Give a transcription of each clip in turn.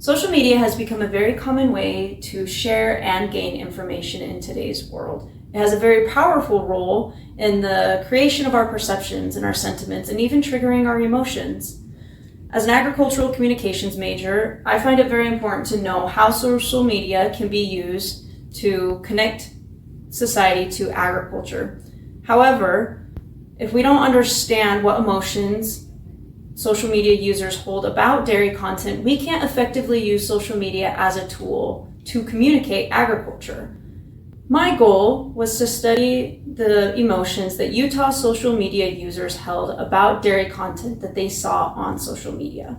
Social media has become a very common way to share and gain information in today's world. It has a very powerful role in the creation of our perceptions and our sentiments, and even triggering our emotions. As an agricultural communications major, I find it very important to know how social media can be used to connect society to agriculture. However, if we don't understand what emotions social media users hold about dairy content, we can't effectively use social media as a tool to communicate agriculture. My goal was to study the emotions that Utah social media users held about dairy content that they saw on social media.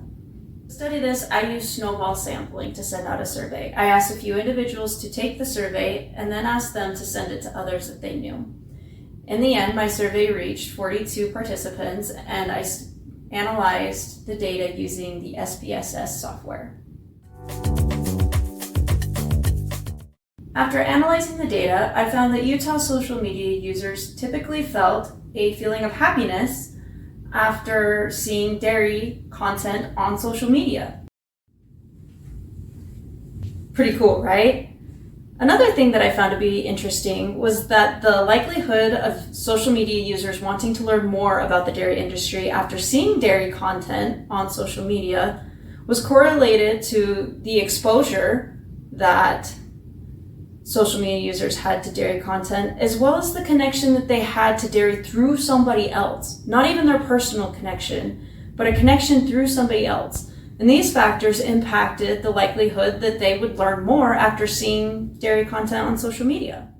To study this, I used snowball sampling to send out a survey. I asked a few individuals to take the survey and then asked them to send it to others that they knew. In the end, my survey reached 42 participants, and I analyzed the data using the SPSS software. After analyzing the data, I found that Utah social media users typically felt a feeling of happiness after seeing dairy content on social media. Pretty cool, right? Another thing that I found to be interesting was that the likelihood of social media users wanting to learn more about the dairy industry after seeing dairy content on social media was correlated to the exposure that social media users had to dairy content, as well as the connection that they had to dairy through somebody else. Not even their personal connection, but a connection through somebody else. And these factors impacted the likelihood that they would learn more after seeing dairy content on social media.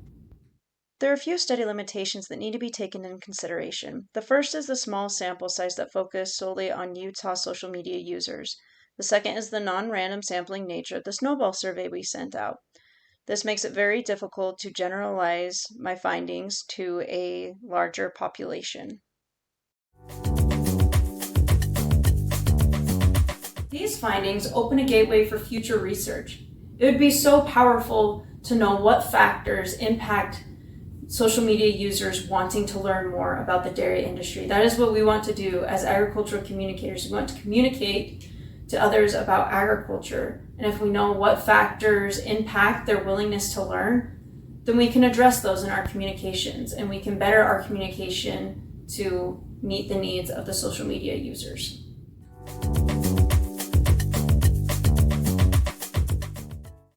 There are a few study limitations that need to be taken into consideration. The first is the small sample size that focused solely on Utah social media users. The second is the non-random sampling nature of the snowball survey we sent out. This makes it very difficult to generalize my findings to a larger population. These findings open a gateway for future research. It would be so powerful to know what factors impact social media users wanting to learn more about the dairy industry. That is what we want to do as agricultural communicators. We want to communicate to others about agriculture. And if we know what factors impact their willingness to learn, then we can address those in our communications, and we can better our communication to meet the needs of the social media users.